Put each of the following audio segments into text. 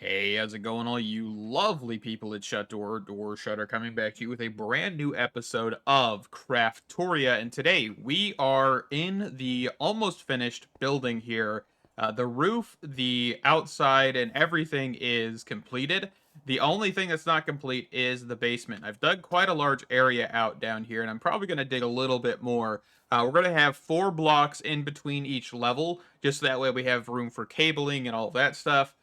Hey, how's it going, all you lovely people at Door Shutter, coming back to you with a brand new episode of Craftoria, and today we are in the almost finished building here. The roof, the outside, and everything is completed. The only thing that's not complete is the basement. I've dug quite a large area out down here, and I'm probably going to dig a little bit more. We're going to have 4 blocks in between each level, just so that way we have room for cabling and all that stuff.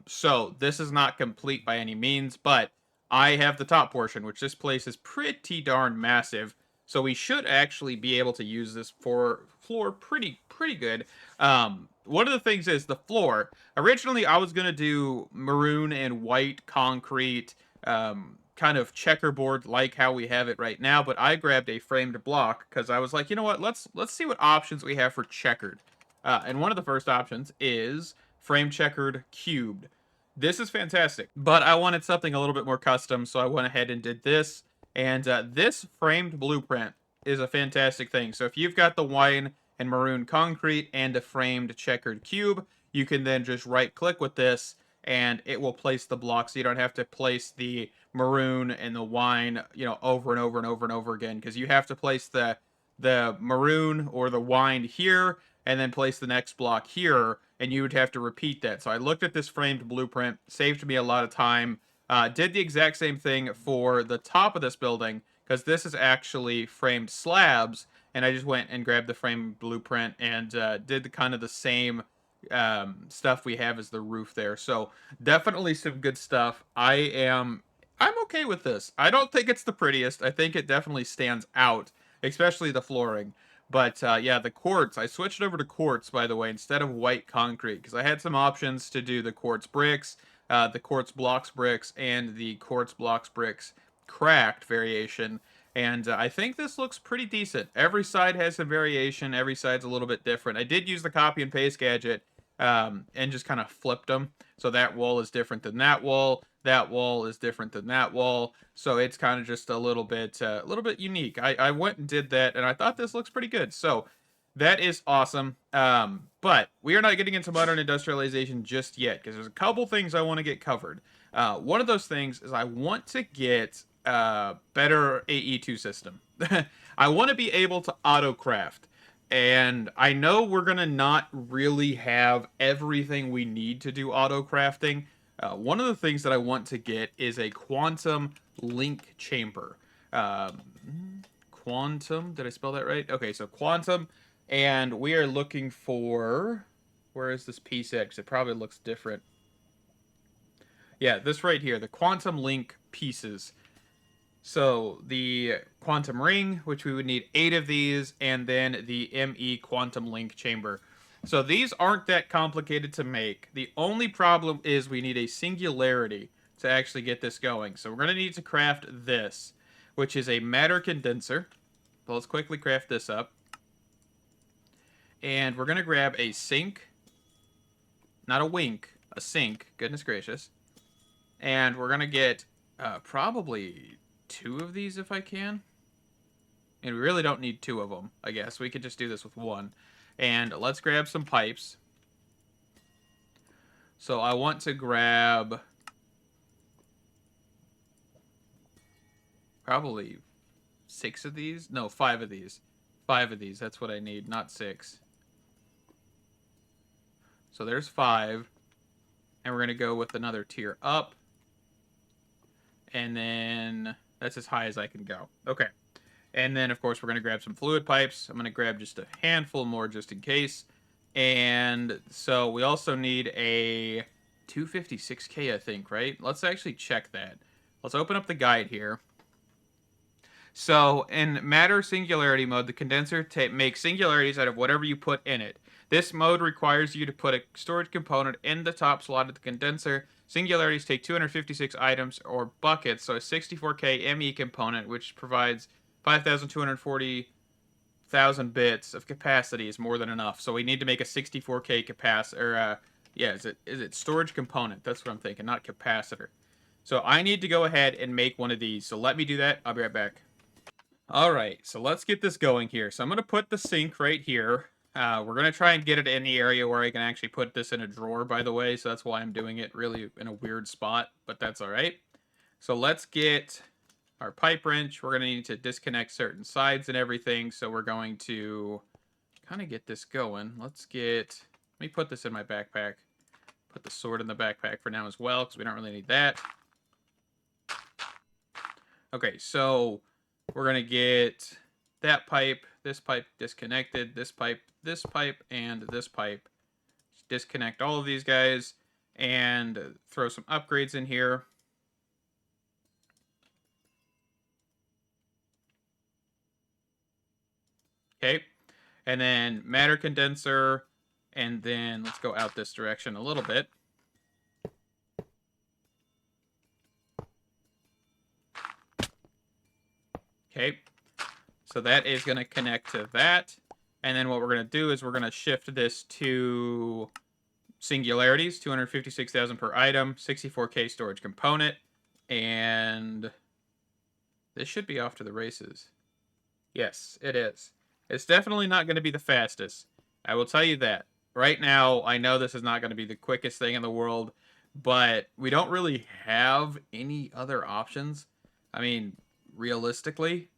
So this is not complete by any means, but I have the top portion, which this place is pretty darn massive. So we should actually be able to use this for floor pretty good. One of the things is the floor. Originally, I was gonna do maroon and white concrete, kind of checkerboard like how we have it right now. But I grabbed a framed block because I was like, you know what? Let's see what options we have for checkered. And one of the first options is frame checkered cubed. This is fantastic, but I wanted something a little bit more custom, so I went ahead and did this. And this framed blueprint is a fantastic thing. So if you've got the wine and maroon concrete and a framed checkered cube, you can then just right click with this and it will place the blocks. So you don't have to place the maroon and the wine, over and over and over and over again, because you have to place the maroon or the wine here and then place the next block here, and you would have to repeat that. So I looked at this framed blueprint, saved me a lot of time. Did the exact same thing for the top of this building, because this is actually framed slabs, and I just went and grabbed the framed blueprint and did kind of the same stuff we have as the roof there. So definitely some good stuff. I'm okay with this. I don't think it's the prettiest. I think it definitely stands out, especially the flooring. But yeah, the quartz. I switched over to quartz, by the way, instead of white concrete, because I had some options to do the quartz bricks, the quartz blocks bricks, and the quartz blocks bricks cracked variation. And I think this looks pretty decent. Every side has some variation. Every side's a little bit different. I did use the copy and paste gadget and just kind of flipped them. So that wall is different than that wall. That wall is different than that wall. So it's kind of just a little bit unique. I went and did that, and I thought this looks pretty good. So that is awesome. But we are not getting into modern industrialization just yet, because there's a couple things I want to get covered. One of those things is I want to get better AE2 system. I want to be able to auto craft. And I know we're going to not really have everything we need to do auto crafting. One of the things that I want to get is a quantum link chamber. Quantum, did I spell that right? Okay, so quantum, and we are looking for, where is this piece at? Because it probably looks different. Yeah, this right here, the quantum link pieces. So the quantum ring, which we would need 8 of these, and then the ME quantum link chamber. So these aren't that complicated to make. The only problem is we need a singularity to actually get this going. So we're going to need to craft this, which is a matter condenser. So let's quickly craft this up. And we're going to grab a sink. Not a wink, a sink. Goodness gracious. And we're going to get probably 2 of these if I can. And we really don't need 2 of them, I guess. We could just do this with 1. And let's grab some pipes. So I want to grab probably 6 of these. No, 5 of these. 5 of these. That's what I need, not 6. So there's 5. And we're going to go with another tier up. And then that's as high as I can go. Okay. And then, of course, we're going to grab some fluid pipes. I'm going to grab just a handful more just in case. And so we also need a 256K, I think, right? Let's actually check that. Let's open up the guide here. So in matter singularity mode, the condenser makes singularities out of whatever you put in it. This mode requires you to put a storage component in the top slot of the condenser. Singularities take 256 items or buckets, so a 64K ME component, which provides 5,240,000 bits of capacity is more than enough. So we need to make a 64K capacitor. Yeah, is it storage component? That's what I'm thinking, not capacitor. So I need to go ahead and make one of these. So let me do that. I'll be right back. All right, so let's get this going here. So I'm going to put the sink right here. We're going to try and get it in the area where I can actually put this in a drawer, by the way. So that's why I'm doing it really in a weird spot, but that's all right. So let's get our pipe wrench. We're going to need to disconnect certain sides and everything. So we're going to kind of get this going. Let me put this in my backpack. Put the sword in the backpack for now as well, because we don't really need that. Okay, so we're going to get that pipe, this pipe disconnected, this pipe, and this pipe. Disconnect all of these guys and throw some upgrades in here. Okay, and then matter condenser, and then let's go out this direction a little bit. Okay, so that is going to connect to that. And then what we're going to do is we're going to shift this to singularities, 256,000 per item, 64K storage component, and this should be off to the races. Yes, it is. It's definitely not going to be the fastest. I will tell you that. Right now, I know this is not going to be the quickest thing in the world, but we don't really have any other options. I mean, realistically,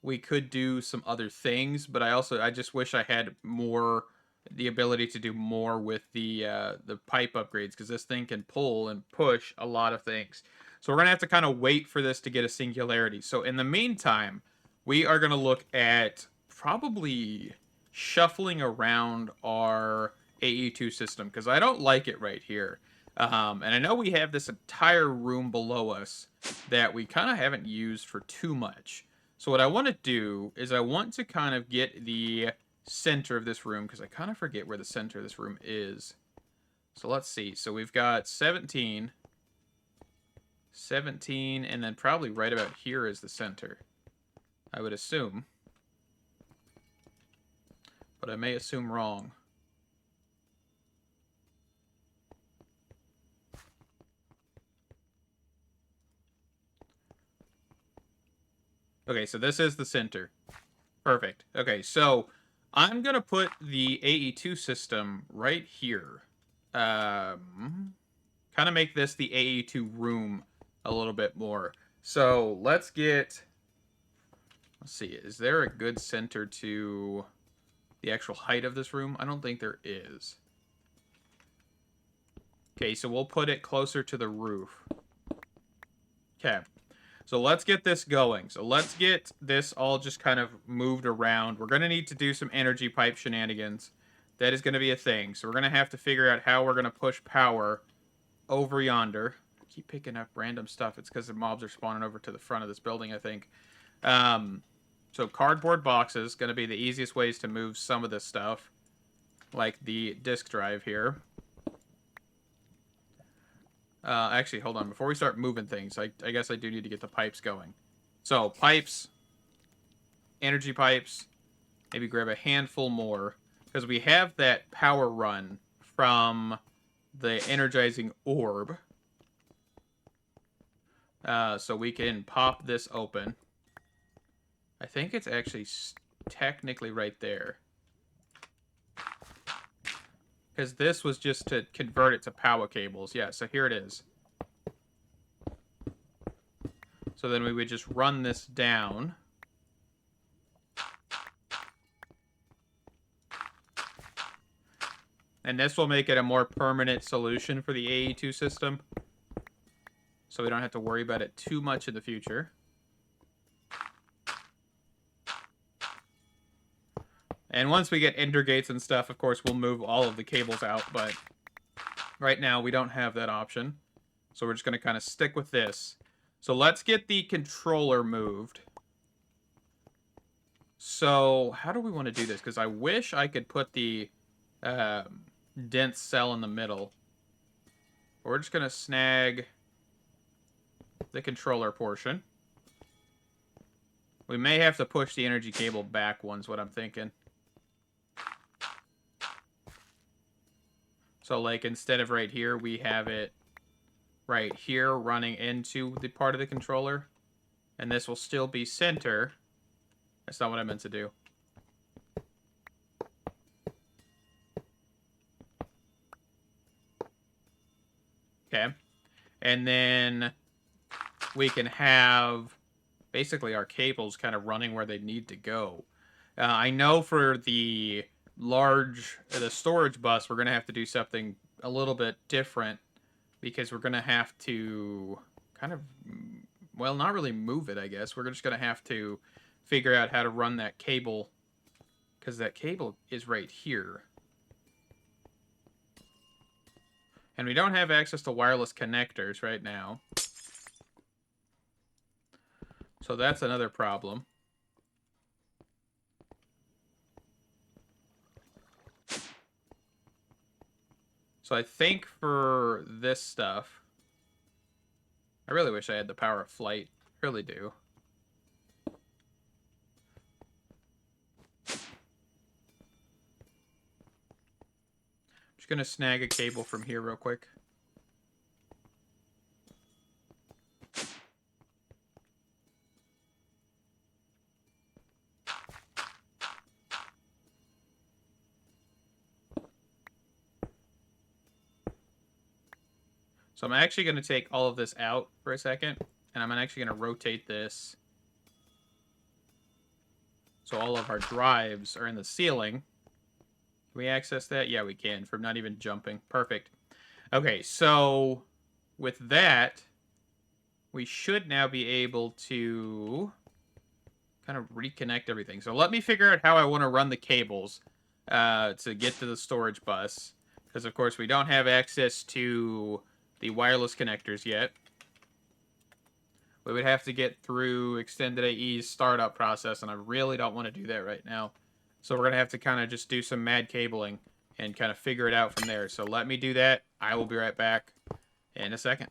we could do some other things, but I just wish I had the ability to do more with the pipe upgrades, because this thing can pull and push a lot of things. So we're gonna have to kind of wait for this to get a singularity. So in the meantime, we are gonna look at probably shuffling around our AE2 system, because I don't like it right here. And I know we have this entire room below us that we kind of haven't used for too much. So what I want to do is I want to kind of get the center of this room, because I kind of forget where the center of this room is. So let's see. So we've got 17, and then probably right about here is the center, I would assume. But I may assume wrong. Okay, so this is the center. Perfect. Okay, so I'm going to put the AE2 system right here. Kind of make this the AE2 room a little bit more. So let's see, is there a good center to the actual height of this room? I don't think there is. Okay, so we'll put it closer to the roof. Okay. So let's get this going. So let's get this all just kind of moved around. We're going to need to do some energy pipe shenanigans. That is going to be a thing. So we're going to have to figure out how we're going to push power over yonder. I keep picking up random stuff. It's because the mobs are spawning over to the front of this building, I think. So cardboard boxes, going to be the easiest ways to move some of this stuff. Like the disk drive here. Actually, hold on. Before we start moving things, I guess I do need to get the pipes going. So, pipes. Energy pipes. Maybe grab a handful more. Because we have that power run from the energizing orb. So we can pop this open. I think it's actually technically right there. Because this was just to convert it to power cables. Yeah, so here it is. So then we would just run this down. And this will make it a more permanent solution for the AE2 system. So we don't have to worry about it too much in the future. And once we get ender gates and stuff, of course, we'll move all of the cables out. But right now, we don't have that option. So we're just going to kind of stick with this. So let's get the controller moved. So how do we want to do this? Because I wish I could put the dense cell in the middle. We're just going to snag the controller portion. We may have to push the energy cable back one's what I'm thinking. So, like, instead of right here, we have it right here running into the part of the controller. And this will still be center. That's not what I meant to do. Okay. And then we can have basically our cables kind of running where they need to go. I know for the the storage bus, we're going to have to do something a little bit different because we're going to have to kind of, well, not really move it, I guess. We're just going to have to figure out how to run that cable because that cable is right here. And we don't have access to wireless connectors right now. So that's another problem. So I think for this stuff, I really wish I had the power of flight. I really do. I'm just going to snag a cable from here real quick. So I'm actually going to take all of this out for a second, and I'm actually going to rotate this so all of our drives are in the ceiling. Can we access that? Yeah, we can, from not even jumping. Perfect. Okay, so with that, we should now be able to kind of reconnect everything. So let me figure out how I want to run the cables to get to the storage bus. Because, of course, we don't have access to the wireless connectors yet. We would have to get through Extended AE's startup process, and I really don't want to do that right now. So we're going to have to kind of just do some mad cabling and kind of figure it out from there. So let me do that. I will be right back in a second.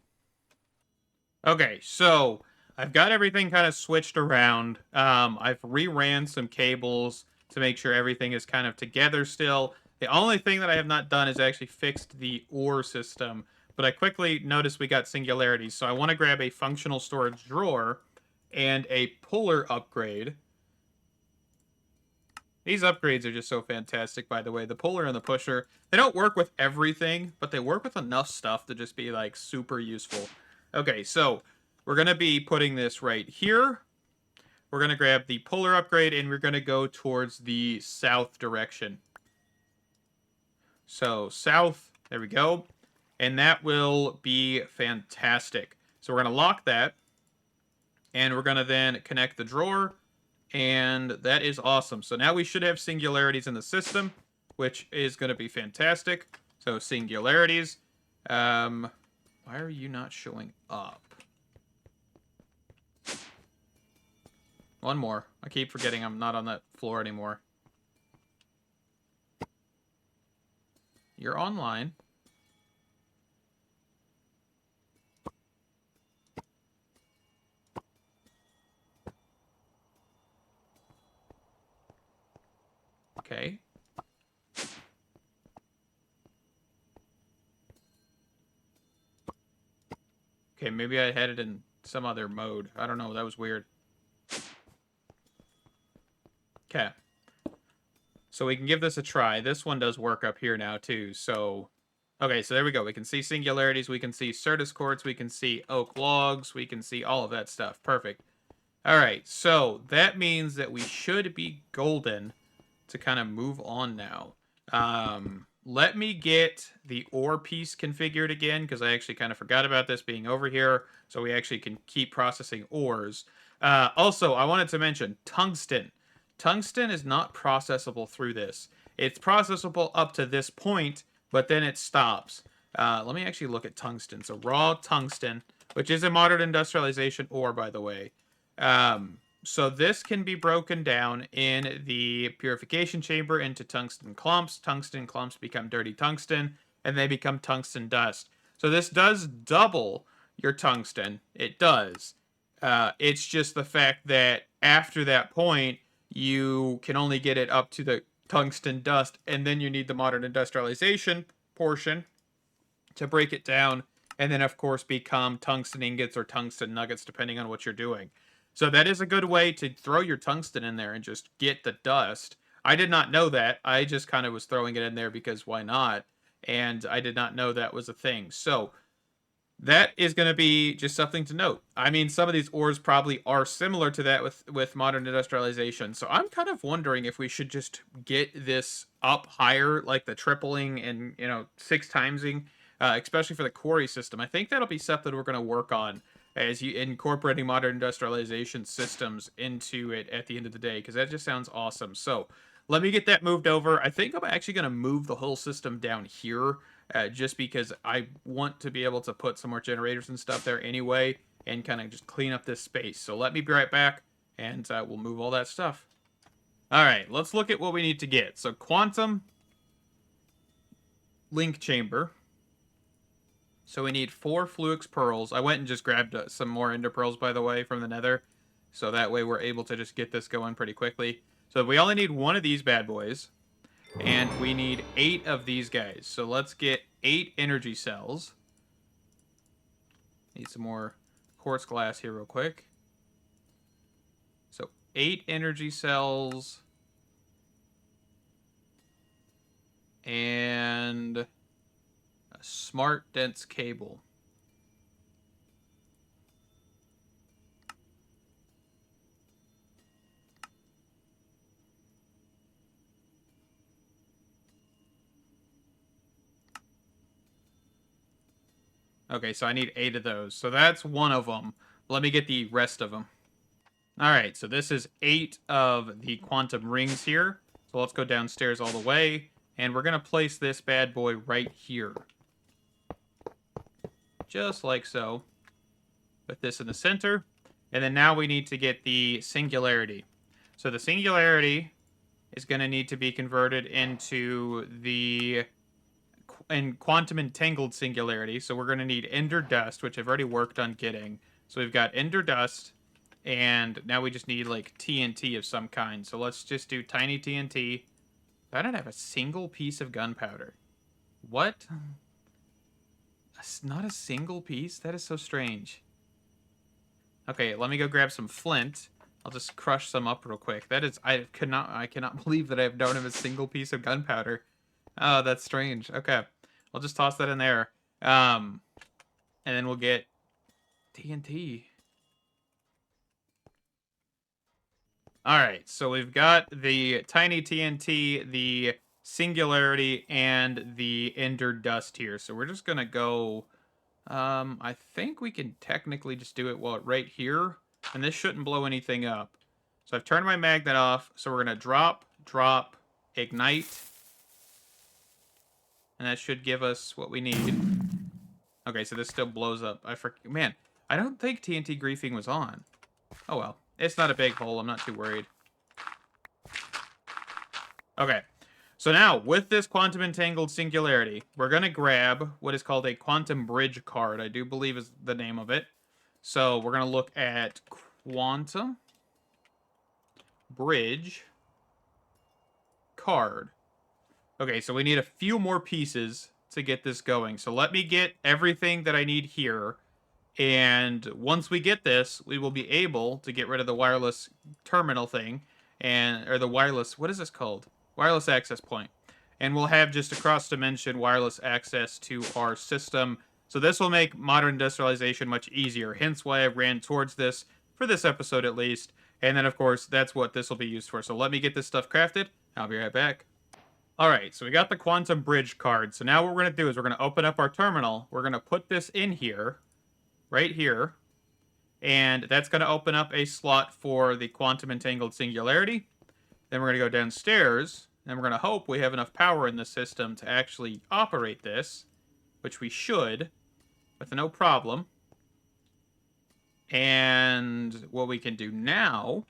Okay, so I've got everything kind of switched around. I've reran some cables to make sure everything is kind of together still. The only thing that I have not done is actually fixed the ore system, but I quickly noticed we got singularities, so I want to grab a functional storage drawer and a puller upgrade. These upgrades are just so fantastic, by the way. The puller and the pusher, they don't work with everything, but they work with enough stuff to just be, like, super useful. Okay, so we're going to be putting this right here. We're going to grab the puller upgrade, and we're going to go towards the south direction. So, south, there we go. And that will be fantastic. So we're going to lock that, and we're going to then connect the drawer, and that is awesome. So now we should have singularities in the system, which is going to be fantastic. So singularities. Why are you not showing up? One more. I keep forgetting I'm not on that floor anymore. You're online. Okay. Okay, maybe I had it in some other mode. I don't know. That was weird. Okay. So we can give this a try. This one does work up here now, too. So, okay, so there we go. We can see singularities. We can see Certus quartz. We can see oak logs. We can see all of that stuff. Perfect. All right, so that means that we should be golden to kind of move on now. Let me get the ore piece configured again, because I actually kind of forgot about this being over here, so we actually can keep processing ores. Also, I wanted to mention tungsten. Tungsten is not processable through this. It's processable up to this point, but then it stops. Let me actually look at tungsten. So raw tungsten, which is a modern industrialization ore, by the way. So this can be broken down in the purification chamber into tungsten clumps. Tungsten clumps become dirty tungsten, and they become tungsten dust. So this does double your tungsten. It does. It's just the fact that after that point, you can only get it up to the tungsten dust, and then you need the modern industrialization portion to break it down, and then, of course, become tungsten ingots or tungsten nuggets, depending on what you're doing. So that is a good way to throw your tungsten in there and just get the dust. I did not know that. I just kind of was throwing it in there because why not? And I did not know that was a thing. So That is going to be just something to note. I mean, some of these ores probably are similar to that with modern industrialization. So I'm kind of wondering if we should just get this up higher, like the tripling and, you know, 6 timesing, especially for the quarry system. I think that'll be something we're going to work on as you incorporating modern industrialization systems into it at the end of the day, because that just sounds awesome. So let me get that moved over. I think I'm actually going to move the whole system down here, just because I want to be able to put some more generators and stuff there anyway, and kind of just clean up this space. So let me be right back, and we'll move all that stuff. All right, let's look at what we need to get. So quantum link chamber. So we need 4 Fluix pearls. I went and just grabbed some more ender pearls, by the way, from the nether. So that way we're able to just get this going pretty quickly. So we only need 1 of these bad boys. And we need 8 of these guys. So let's get 8 energy cells. Need some more quartz glass here real quick. So 8 energy cells. And a smart dense cable. Okay, so I need 8 of those. So that's 1 of them. Let me get the rest of them. All right, so this is 8 of the quantum rings here. So let's go downstairs all the way. And we're going to place this bad boy right here. Just like so. With this in the center. And then now we need to get the Singularity. So the Singularity is going to need to be converted into the quantum entangled Singularity. So we're going to need Ender Dust, which I've already worked on getting. So we've got Ender Dust, and now we just need like TNT of some kind. So let's just do tiny TNT. I don't have a single piece of gunpowder. What? Not a single piece? That is so strange. Okay, let me go grab some flint. I'll just crush some up real quick. That is, I cannot believe that I don't have a single piece of gunpowder. Oh, that's strange. Okay, I'll just toss that in there. And then we'll get TNT. All right, so we've got the tiny TNT, the Singularity, and the Ender Dust here. So we're just gonna go. I think we can technically just do it right here, and this shouldn't blow anything up. So I've turned my magnet off. So we're gonna drop, ignite, and that should give us what we need. Okay, so this still blows up. Man, I don't think TNT griefing was on. Oh well, it's not a big hole. I'm not too worried. Okay, so now with this quantum entangled Singularity, we're gonna grab what is called a quantum bridge card. I do believe is the name of it. So we're gonna look at quantum bridge card. Okay, so we need a few more pieces to get this going. So let me get everything that I need here. And once we get this, we will be able to get rid of the wireless terminal thing. Or the wireless, what is this called? Wireless access point. And we'll have just a cross-dimension wireless access to our system. So this will make modern industrialization much easier. Hence why I ran towards this, for this episode at least. And then, of course, that's what this will be used for. So let me get this stuff crafted. I'll be right back. All right, so we got the quantum bridge card. So now what we're going to do is we're going to open up our terminal. We're going to put this in here, right here. And that's going to open up a slot for the quantum entangled Singularity. Then we're going to go downstairs, and we're going to hope we have enough power in the system to actually operate this, which we should, with no problem. And what we can do now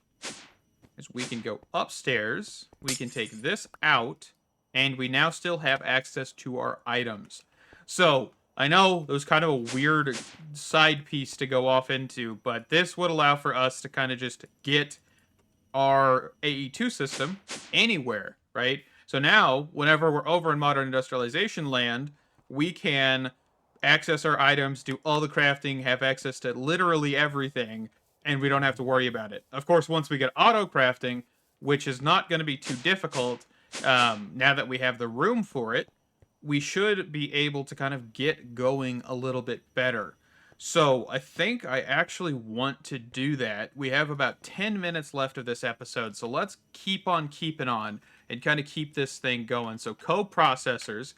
is we can go upstairs, we can take this out, and we now still have access to our items. So, I know it was kind of a weird side piece to go off into, but this would allow for us to kind of just get our AE2 system anywhere, right? So now, whenever we're over in Modern Industrialization land, we can access our items, do all the crafting, have access to literally everything, and we don't have to worry about it. Of course, once we get auto-crafting, which is not going to be too difficult, now that we have the room for it, we should be able to kind of get going a little bit better. So I think I actually want to do that. We have about 10 minutes left of this episode, so let's keep on keeping on and kind of keep this thing going. So co-processors,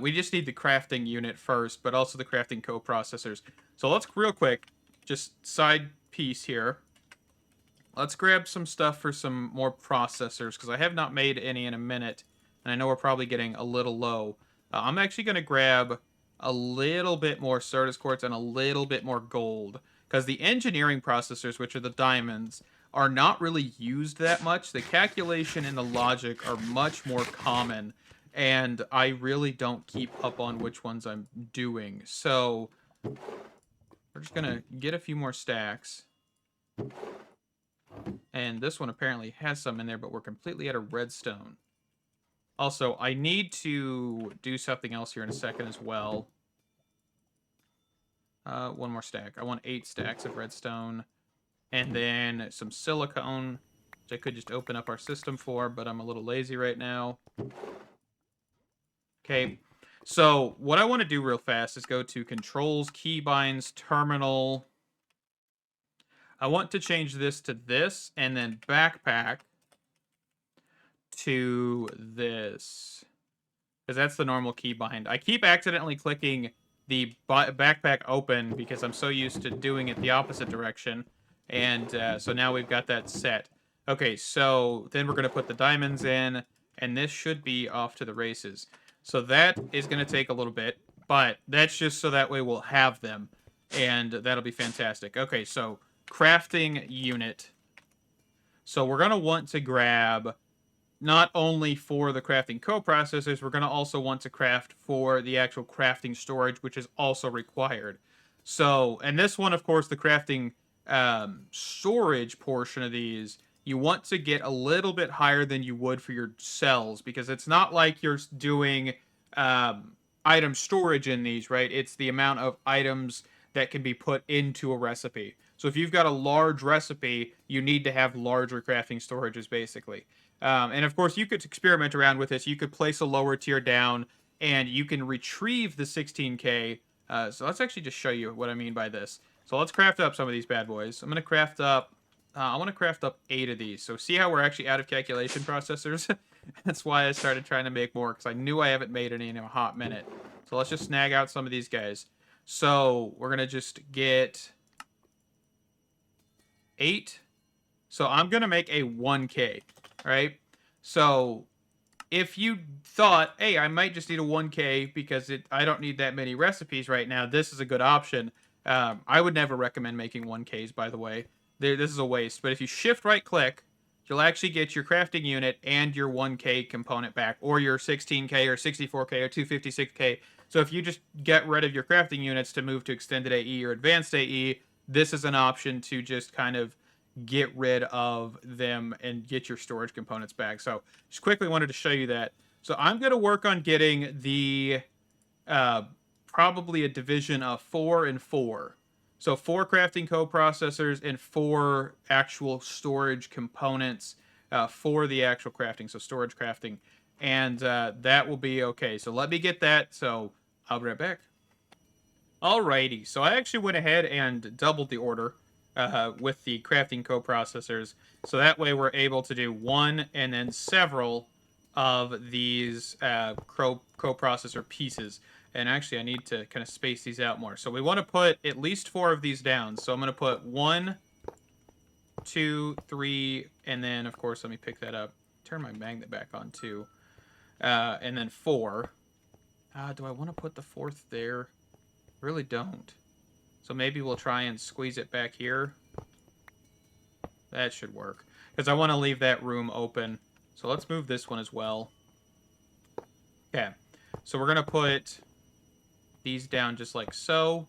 we just need the crafting unit first, but also the crafting co-processors. So let's real quick, just side piece here. Let's grab some stuff for some more processors, because I have not made any in a minute, and I know we're probably getting a little low. I'm actually going to grab a little bit more Certus quartz and a little bit more gold, because the engineering processors, which are the diamonds, are not really used that much. The calculation and the logic are much more common, and I really don't keep up on which ones I'm doing. So we're just going to get a few more stacks. And this one apparently has some in there, but we're completely out of redstone. Also, I need to do something else here in a second as well. One more stack. I want 8 stacks of redstone. And then some silicone, which I could just open up our system for, but I'm a little lazy right now. Okay. So, what I want to do real fast is go to Controls, Keybinds, Terminal. I want to change this to this, and then Backpack to this, because that's the normal keybind. I keep accidentally clicking the backpack open because I'm so used to doing it the opposite direction, and so now we've got that set. Okay, so then we're going to put the diamonds in, and this should be off to the races. So that is going to take a little bit, but that's just so that way we'll have them, and that'll be fantastic. Okay, so crafting unit. So we're going to want to grab not only for the crafting co-processors, we're going to also want to craft for the actual crafting storage, which is also required. So, and this one, of course, the crafting storage portion of these, you want to get a little bit higher than you would for your cells, because it's not like you're doing item storage in these, right? It's the amount of items that can be put into a recipe. So if you've got a large recipe, you need to have larger crafting storages, basically. And of course, you could experiment around with this. You could place a lower tier down, and you can retrieve the 16K. So let's actually just show you what I mean by this. So let's craft up some of these bad boys. I'm going to craft up... I want to craft up 8 of these. So see how we're actually out of calculation processors? That's why I started trying to make more, because I knew I haven't made any in a hot minute. So let's just snag out some of these guys. So we're going to just get 8. So I'm going to make a 1K, right? So if you thought, hey, I might just need a 1K because I don't need that many recipes right now, this is a good option. I would never recommend making 1Ks, by the way. This is a waste. But if you shift right click, you'll actually get your crafting unit and your 1K component back, or your 16K or 64K or 256K. So if you just get rid of your crafting units to move to extended AE or advanced AE, this is an option to just kind of get rid of them and get your storage components back. So just quickly wanted to show you that. So I'm going to work on getting the probably a division of 4 and 4. So 4 crafting co-processors and 4 actual storage components for the actual crafting. So storage crafting. And that will be okay. So let me get that. So I'll be right back. Alrighty. So I actually went ahead and doubled the order with the crafting co-processors. So that way we're able to do one and then several of these co-processor pieces. And actually, I need to kind of space these out more. So we want to put at least 4 of these down. So I'm going to put 1, 2, 3, and then, of course, let me pick that up. Turn my magnet back on, too. And then 4. Do I want to put the 4th there? Really don't. So maybe we'll try and squeeze it back here. That should work. Because I want to leave that room open. So let's move this one as well. Okay. So we're going to put these down just like so.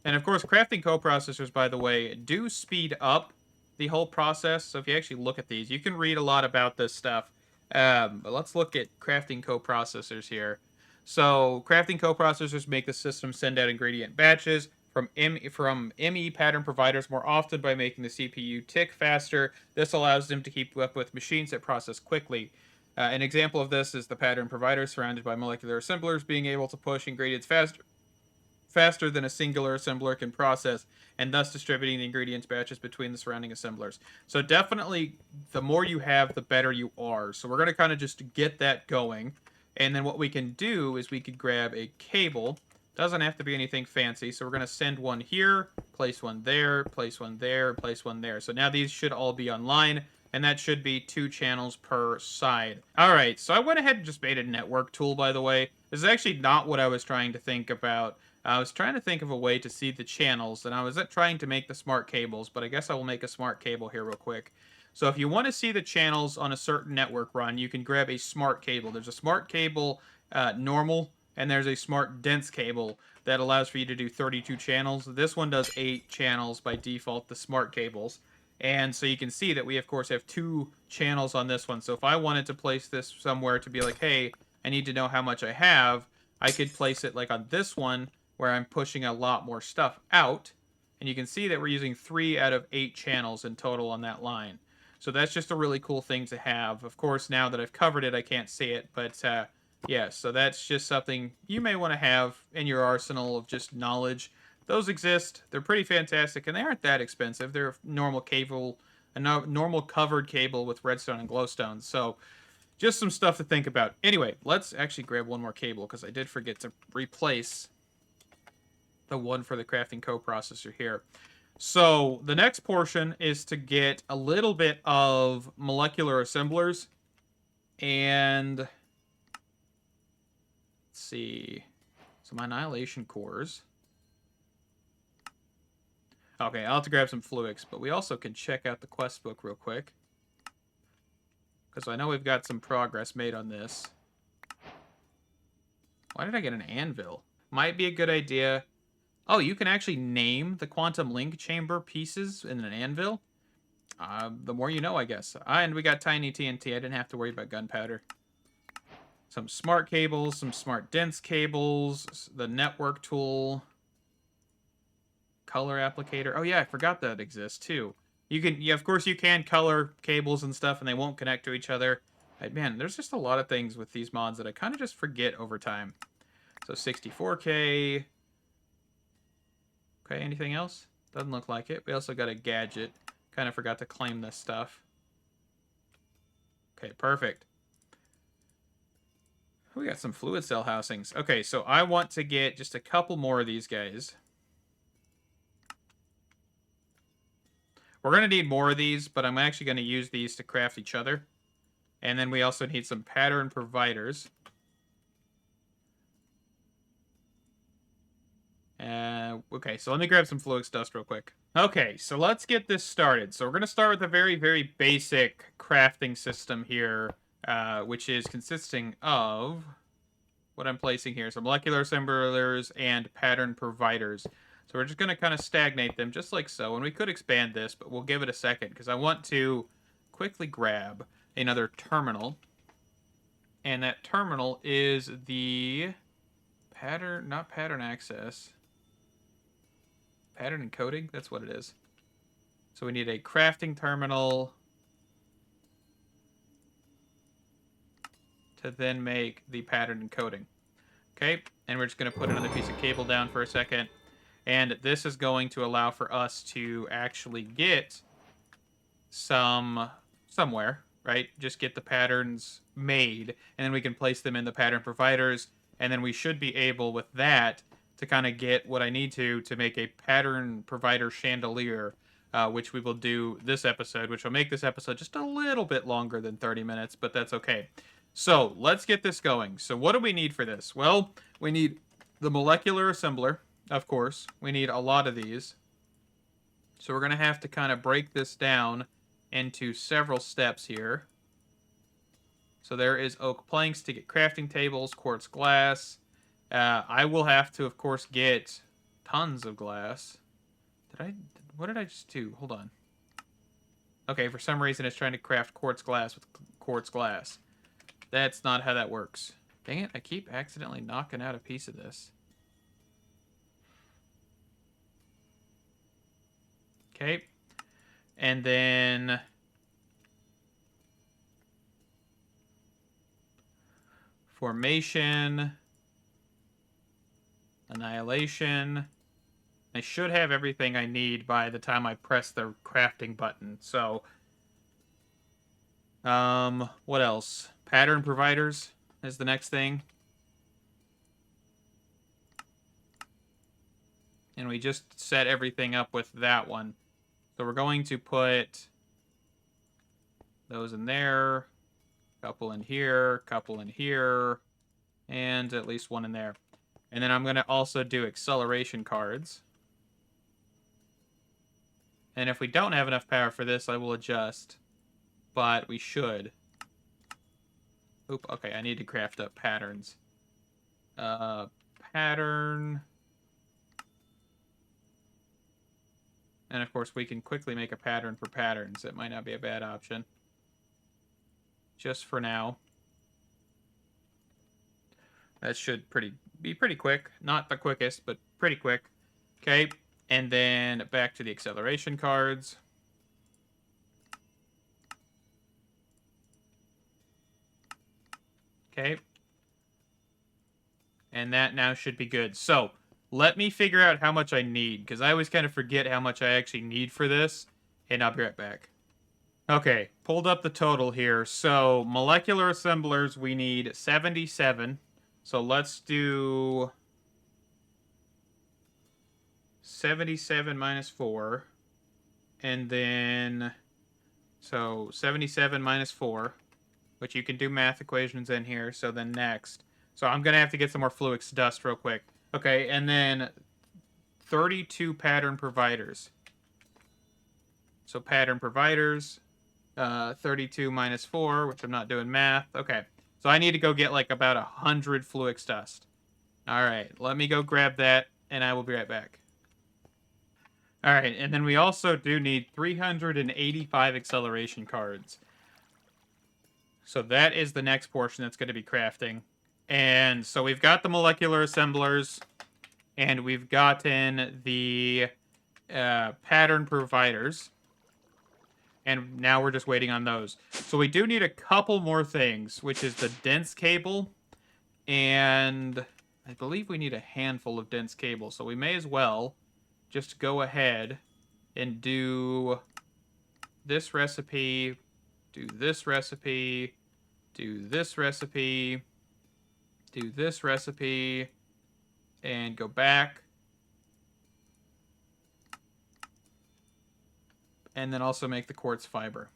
And of course, crafting co-processors, by the way, do speed up the whole process. So if you actually look at these, you can read a lot about this stuff. But let's look at crafting co-processors here. So crafting co-processors make the system send out ingredient batches from ME pattern providers more often by making the CPU tick faster. This allows them to keep up with machines that process quickly. An example of this is the pattern provider surrounded by molecular assemblers being able to push ingredients faster than a singular assembler can process, and thus distributing the ingredients batches between the surrounding assemblers. So definitely, the more you have, the better you are. So we're going to kind of just get that going. And then what we can do is we could grab a cable. Doesn't have to be anything fancy. So we're going to send one here, place one there, place one there, place one there. So now these should all be online, and that should be 2 channels per side. All right, so I went ahead and just made a network tool, by the way. This is actually not what I was trying to think about. I was trying to think of a way to see the channels, and I was trying to make the smart cables, but I guess I will make a smart cable here real quick. So if you want to see the channels on a certain network run, you can grab a smart cable. There's a smart cable normal, and there's a smart dense cable that allows for you to do 32 channels. This one does 8 channels by default, the smart cables. And so you can see that we, of course, have 2 channels on this one. So if I wanted to place this somewhere to be like, hey, I need to know how much I have, I could place it like on this one, where I'm pushing a lot more stuff out. And you can see that we're using 3 out of 8 channels in total on that line. So that's just a really cool thing to have. Of course, now that I've covered it, I can't see it. But yeah, so that's just something you may want to have in your arsenal of just knowledge. Those exist. They're pretty fantastic, and they aren't that expensive. They're a normal cable, a normal covered cable with redstone and glowstone. So just some stuff to think about. Anyway, let's actually grab one more cable, because I did forget to replace the one for the crafting coprocessor here. So the next portion is to get a little bit of molecular assemblers, and let's see, some annihilation cores. Okay, I'll have to grab some fluics, but we also can check out the quest book real quick, because I know we've got some progress made on this. Why did I get an anvil? Might be a good idea. Oh, you can actually name the quantum link chamber pieces in an anvil. The more you know, I guess. And we got tiny TNT. I didn't have to worry about gunpowder. Some smart cables, some smart dense cables, the network tool, color applicator. Oh yeah, I forgot that exists too. You can, yeah, of course you can color cables and stuff, and they won't connect to each other. Man, there's just a lot of things with these mods that I kind of just forget over time. So 64K. Okay, anything else? Doesn't look like it. We also got a gadget. Kind of forgot to claim this stuff. Okay, perfect. We got some fluid cell housings. Okay, so I want to get just a couple more of these guys. We're going to need more of these, but I'm actually going to use these to craft each other. And then we also need some pattern providers. Okay, so let me grab some fluix dust real quick. Okay, so let's get this started. So we're going to start with a very, very basic crafting system here, which is consisting of what I'm placing here. So molecular assemblers and pattern providers. So we're just going to kind of stagnate them just like so. And we could expand this, but we'll give it a second because I want to quickly grab another terminal. And that terminal is the pattern, not pattern access. Pattern encoding? That's what it is. So we need a crafting terminal to then make the pattern encoding. Okay, and we're just going to put another piece of cable down for a second. And this is going to allow for us to actually get somewhere, right? Just get the patterns made, and then we can place them in the pattern providers, and then we should be able with that to kind of get what I need to make a pattern provider chandelier, which we will do this episode, which will make this episode just a little bit longer than 30 minutes, but that's okay. So let's get this going. So what do we need for this? Well, we need the molecular assembler, of course. We need a lot of these. So we're going to have to kind of break this down into several steps here. So there is oak planks to get crafting tables, quartz glass. I will have to, of course, get tons of glass. What did I just do? Hold on. Okay, for some reason it's trying to craft quartz glass with quartz glass. That's not how that works. Dang it, I keep accidentally knocking out a piece of this. Okay. And then Formation. Annihilation. I should have everything I need by the time I press the crafting button. So, what else? Pattern providers is the next thing. And we just set everything up with that one. So we're going to put those in there, couple in here, couple in here, and at least one in there. And then I'm going to also do acceleration cards. And if we don't have enough power for this, I will adjust. But we should. Oop, okay, I need to craft up patterns. Pattern. And of course, we can quickly make a pattern for patterns. It might not be a bad option. Just for now. That should be pretty quick. Not the quickest, but pretty quick. Okay, and then back to the acceleration cards. Okay. And that now should be good. So, let me figure out how much I need, because I always kind of forget how much I actually need for this, and I'll be right back. Okay, pulled up the total here. So, molecular assemblers, we need 77. So, let's do 77 minus 4. And then, so 77 minus 4, which you can do math equations in here. So, then next. So, I'm going to have to get some more Fluix dust real quick. Okay, and then 32 pattern providers. So pattern providers, 32 minus 4, which I'm not doing math. Okay, so I need to go get like about 100 Fluix dust. All right, let me go grab that, and I will be right back. All right, and then we also do need 385 acceleration cards. So that is the next portion that's going to be crafting. And so we've got the molecular assemblers, and we've gotten the pattern providers. And now we're just waiting on those. So we do need a couple more things, which is the dense cable. And I believe we need a handful of dense cable. So we may as well just go ahead and do this recipe, do this recipe, do this recipe, do this recipe, and go back. And then also make the quartz fiber.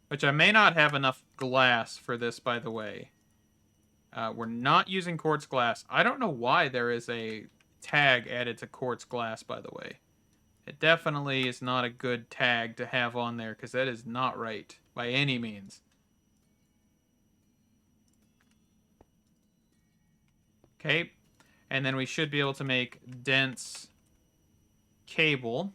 Which I may not have enough glass for this, by the way. We're not using quartz glass. I don't know why there is a tag added to quartz glass, by the way. It definitely is not a good tag to have on there, because that is not right, by any means. Okay, and then we should be able to make dense cable,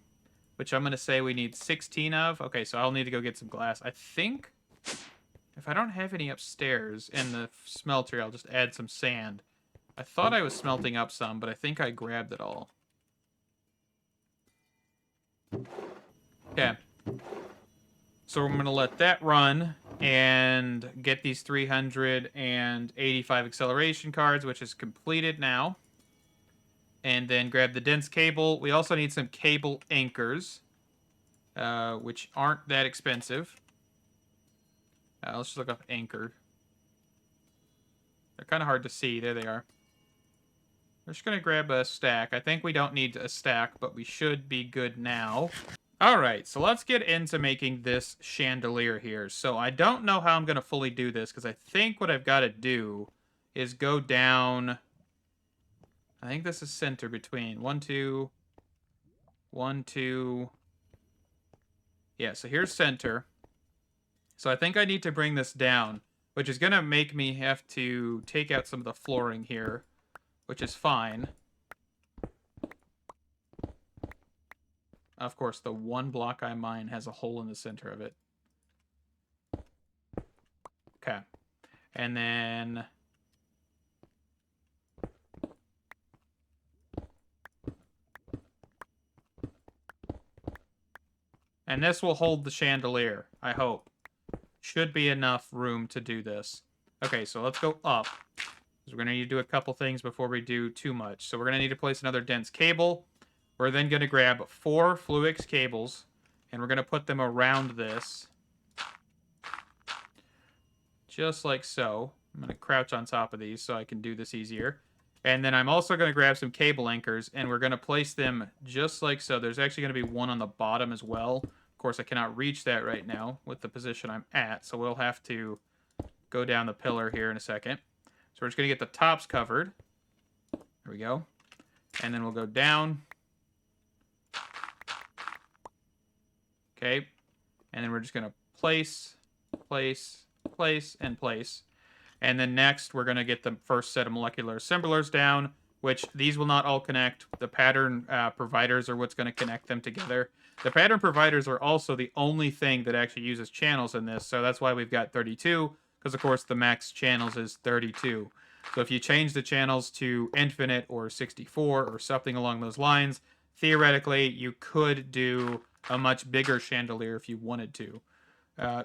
which I'm going to say we need 16 of. Okay, so I'll need to go get some glass. I think if I don't have any upstairs in the smelter, I'll just add some sand. I thought I was smelting up some, but I think I grabbed it all. Okay. So I'm going to let that run and get these 385 acceleration cards, which is completed now. And then grab the dense cable. We also need some cable anchors, which aren't that expensive. Let's just look up anchor. They're kind of hard to see. There they are. We're just going to grab a stack. I think we don't need a stack, but we should be good now. Alright, so let's get into making this chandelier here. So I don't know how I'm going to fully do this, because I think what I've got to do is go down... I think this is center between 1, 2, 1, 2. Yeah, so here's center. So I think I need to bring this down, which is going to make me have to take out some of the flooring here, which is fine. Of course, the one block I mine has a hole in the center of it. Okay. And then... and this will hold the chandelier, I hope. should be enough room to do this. Okay, so let's go up. We're going to need to do a couple things before we do too much. So we're going to need to place another dense cable. We're then going to grab 4 Fluix cables, and we're going to put them around this. Just like so. I'm going to crouch on top of these so I can do this easier. And then I'm also going to grab some cable anchors, and we're going to place them just like so. There's actually going to be one on the bottom as well. Of course, I cannot reach that right now with the position I'm at, so we'll have to go down the pillar here in a second. So we're just going to get the tops covered. There we go. And then we'll go down. Okay. And then we're just going to place, place, place, and place. And then next, we're going to get the first set of molecular assemblers down, which these will not all connect. The pattern providers are what's going to connect them together. The pattern providers are also the only thing that actually uses channels in this, so that's why we've got 32, because of course the max channels is 32. So if you change the channels to infinite or 64 or something along those lines, theoretically you could do a much bigger chandelier if you wanted to.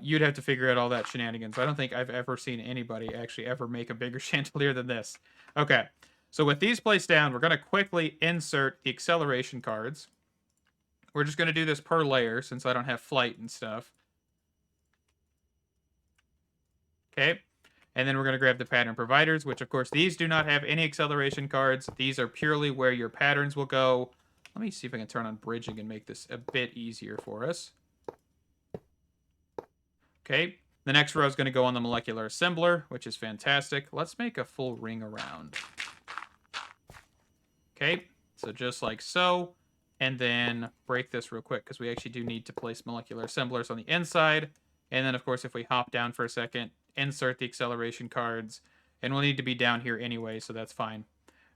You'd have to figure out all that shenanigans. I don't think I've ever seen anybody actually ever make a bigger chandelier than this. Okay, so with these placed down, we're going to quickly insert the acceleration cards. We're just going to do this per layer since I don't have flight and stuff. Okay, and then we're going to grab the pattern providers, which of course these do not have any acceleration cards. These are purely where your patterns will go. Let me see if I can turn on bridging and make this a bit easier for us. Okay, the next row is going to go on the molecular assembler, which is fantastic. Let's make a full ring around. Okay, so just like so. And then break this real quick, because we actually do need to place molecular assemblers on the inside. And then, of course, if we hop down for a second, insert the acceleration cards. And we'll need to be down here anyway, so that's fine.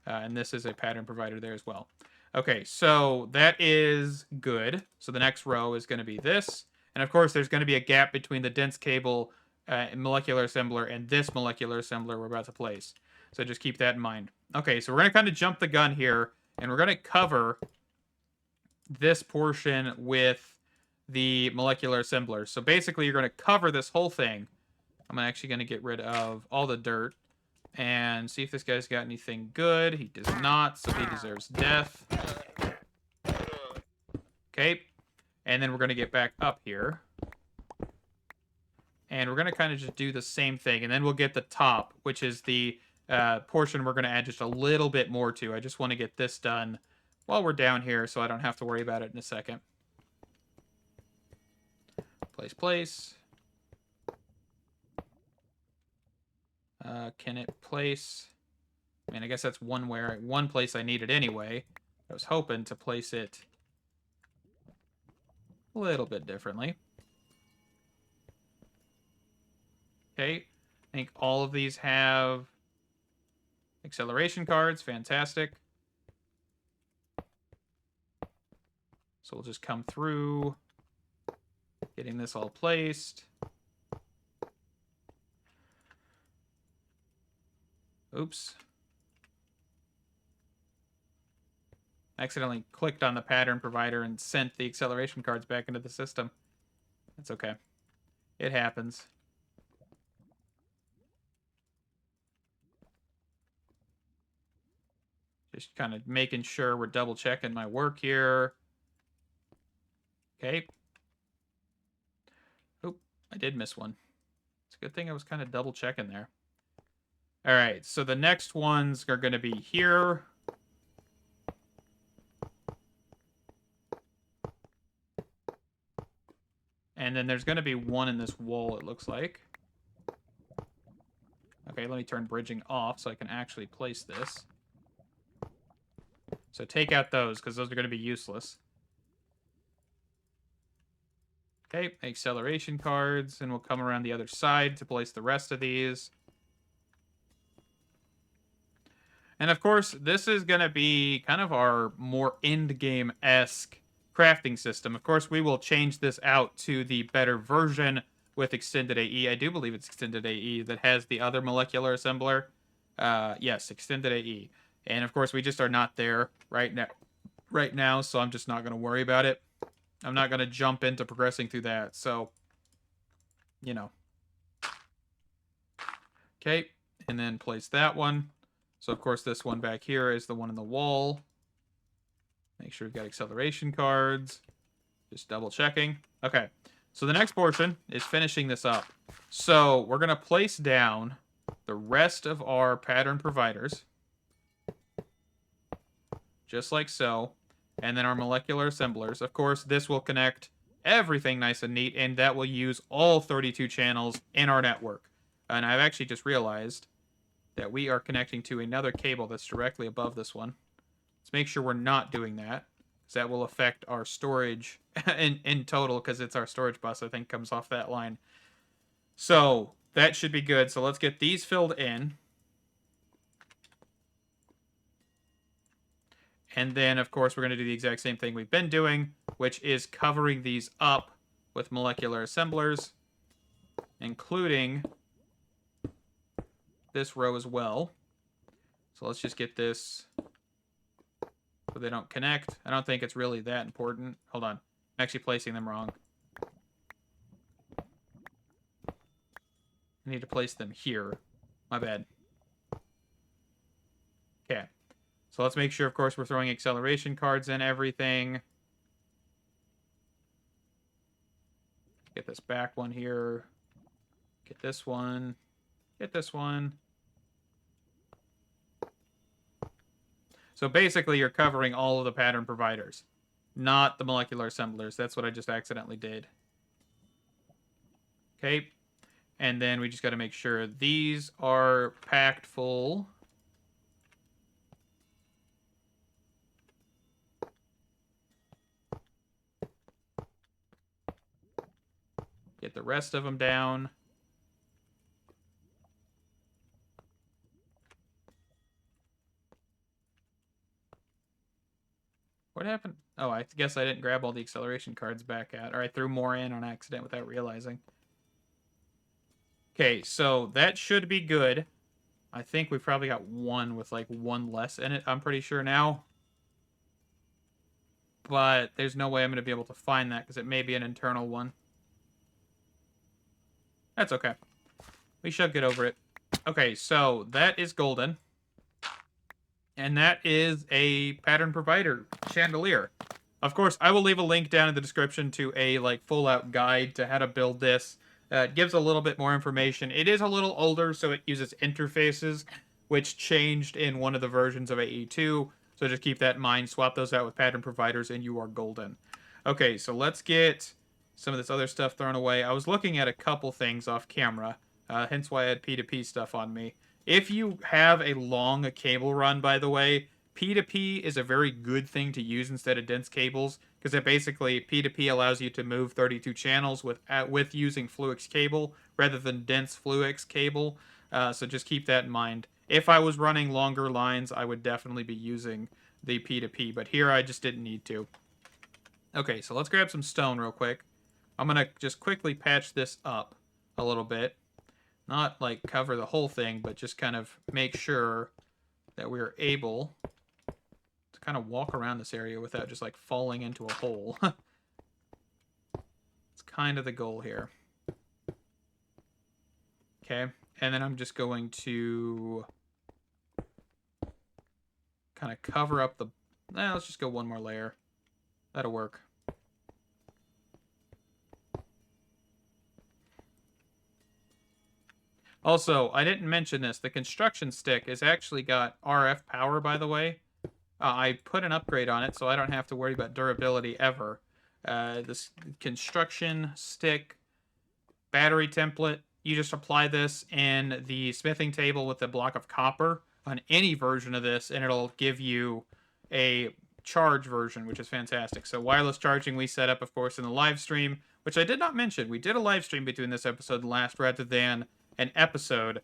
And this is a pattern provider there as well. Okay, so that is good. So the next row is going to be this. And, of course, there's going to be a gap between the dense cable molecular assembler and this molecular assembler we're about to place. So just keep that in mind. Okay, so we're going to kind of jump the gun here, and we're going to cover this portion with the molecular assembler. So basically, you're going to cover this whole thing. I'm actually going to get rid of all the dirt and see if this guy's got anything good. He does not, so he deserves death. Okay. And then we're going to get back up here. And we're going to kind of just do the same thing. And then we'll get the top, which is the portion we're going to add just a little bit more to. I just want to get this done while we're down here so I don't have to worry about it in a second. Place. Can it place? I mean, I guess that's one place I need it anyway. I was hoping to place it a little bit differently. Okay, I think all of these have acceleration cards. Fantastic. So we'll just come through, getting this all placed. Oops. Accidentally clicked on the pattern provider and sent the acceleration cards back into the system. That's okay. It happens. Just kind of making sure we're double checking my work here. Okay. Oop, I did miss one. It's a good thing I was kind of double checking there. All right, so the next ones are going to be here. And then there's going to be one in this wall, it looks like. Okay, let me turn bridging off so I can actually place this. So take out those, because those are going to be useless. Okay, acceleration cards, and we'll come around the other side to place the rest of these. And of course, this is going to be kind of our more endgame-esque crafting system. Of course, we will change this out to the better version with Extended AE. I do believe it's Extended AE that has the other molecular assembler. Yes, Extended AE. And of course, we just are not there right now, so I'm just not going to worry about it. I'm not going to jump into progressing through that, so, you know. Okay, and then place that one. So, of course, this one back here is the one in the wall. Make sure we've got acceleration cards. Just double checking. Okay, so the next portion is finishing this up. So we're going to place down the rest of our pattern providers. Just like so. And then our molecular assemblers. Of course, this will connect everything nice and neat, and that will use all 32 channels in our network. And I've actually just realized that we are connecting to another cable that's directly above this one. Let's make sure we're not doing that, because that will affect our storage in total, because it's our storage bus, I think, comes off that line. So that should be good. So let's get these filled in. And then, of course, we're going to do the exact same thing we've been doing, which is covering these up with molecular assemblers, including this row as well. So let's just get this so they don't connect. I don't think it's really that important. Hold on. I'm actually placing them wrong. I need to place them here. My bad. Okay. So let's make sure, of course, we're throwing acceleration cards in everything. Get this back one here. Get this one. Get this one. So basically, you're covering all of the pattern providers, not the molecular assemblers. That's what I just accidentally did. Okay. And then we just got to make sure these are packed full. Get the rest of them down. What happened? Oh, I guess I didn't grab all the acceleration cards back out. Or I threw more in on accident without realizing. Okay, so that should be good. I think we probably got one with like one less in it, I'm pretty sure now. But there's no way I'm going to be able to find that because it may be an internal one. That's okay. We should get over it. Okay, so that is golden. And that is a pattern provider chandelier. Of course, I will leave a link down in the description to a like full-out guide to how to build this. It gives a little bit more information. It is a little older, so it uses interfaces, which changed in one of the versions of AE2. So just keep that in mind. Swap those out with pattern providers, and you are golden. Okay, so let's get some of this other stuff thrown away. I was looking at a couple things off camera, hence why I had P2P stuff on me. If you have a long cable run, by the way, P2P is a very good thing to use instead of dense cables, because it basically, P2P allows you to move 32 channels with using Fluix cable rather than dense Fluix cable. So just keep that in mind. If I was running longer lines, I would definitely be using the P2P, but here I just didn't need to. Okay, so let's grab some stone real quick. I'm going to just quickly patch this up a little bit. Not like cover the whole thing, but just kind of make sure that we're able to kind of walk around this area without just like falling into a hole. It's kind of the goal here. Okay, and then I'm just going to kind of cover up the... let's just go one more layer. That'll work. Also, I didn't mention this. The construction stick has actually got RF power, by the way. I put an upgrade on it, so I don't have to worry about durability ever. This construction stick battery template, you just apply this in the smithing table with a block of copper on any version of this, and it'll give you a charge version, which is fantastic. So wireless charging we set up, of course, in the live stream, which I did not mention. We did a live stream between this episode and last rather than an episode.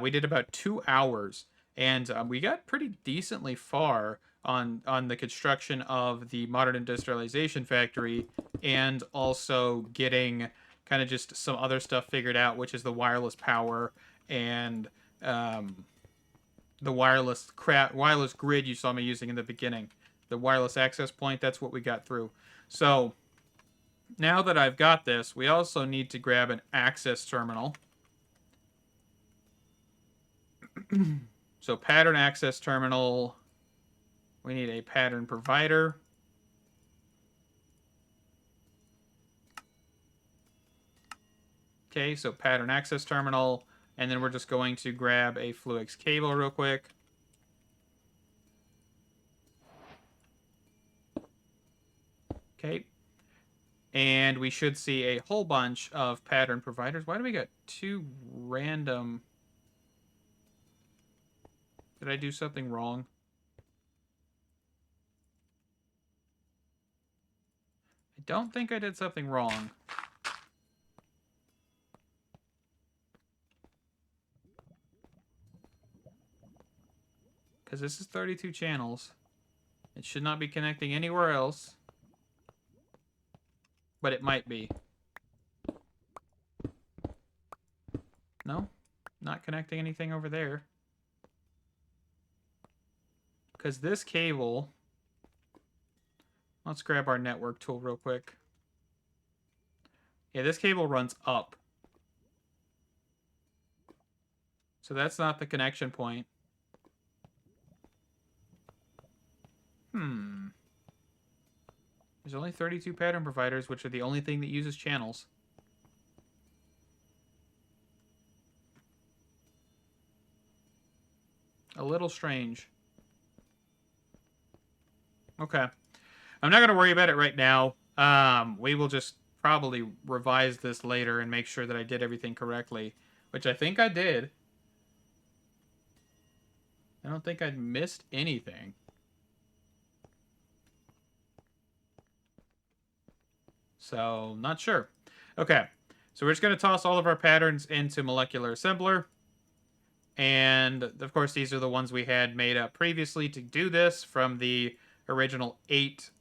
We did about 2 hours, and we got pretty decently far on the construction of the Modern Industrialization factory, and also getting kind of just some other stuff figured out, which is the wireless power and the wireless grid you saw me using in the beginning. The wireless access point, that's what we got through. So now that I've got this, we also need to grab an access terminal. So pattern access terminal. We need a pattern provider. Okay, so pattern access terminal. And then we're just going to grab a Fluix cable real quick. Okay. And we should see a whole bunch of pattern providers. Why do we got two random... Did I do something wrong? I don't think I did something wrong. Because this is 32 channels. It should not be connecting anywhere else. But it might be. No? Not connecting anything over there. Because this cable... Let's grab our network tool real quick. Yeah, this cable runs up. So that's not the connection point. There's only 32 pattern providers, which are the only thing that uses channels. A little strange. Okay. I'm not going to worry about it right now. We will just probably revise this later and make sure that I did everything correctly, which I think I did. I don't think I missed anything. So, not sure. Okay, so we're just going to toss all of our patterns into Molecular Assembler. And, of course, these are the ones we had made up previously to do this from the original 8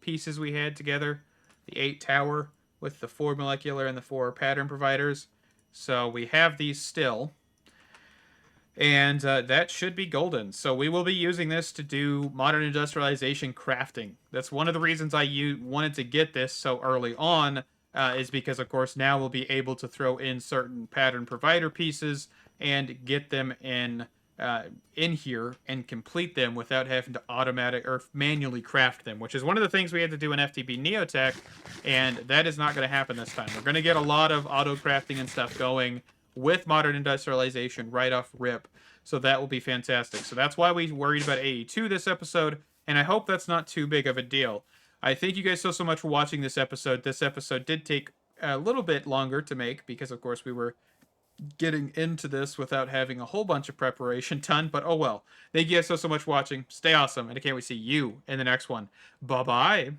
pieces we had together. The 8 tower with the 4 molecular and the 4 pattern providers. So we have these still. And that should be golden. So we will be using this to do Modern Industrialization crafting. That's one of the reasons I wanted to get this so early on, is because, of course, now we'll be able to throw in certain pattern provider pieces and get them in here and complete them without having to automatic or manually craft them, which is one of the things we had to do in FTB Neotech, and that is not going to happen this time. We're going to get a lot of auto crafting and stuff going with Modern Industrialization right off rip. So that will be fantastic. So that's why we worried about AE2 this episode, and I hope that's not too big of a deal. I thank you guys so much for watching this episode. This episode did take a little bit longer to make because, of course, we were getting into this without having a whole bunch of preparation done, but oh well. Thank you guys so much for watching. Stay awesome, and I can't wait to see you in the next one. Bye-bye.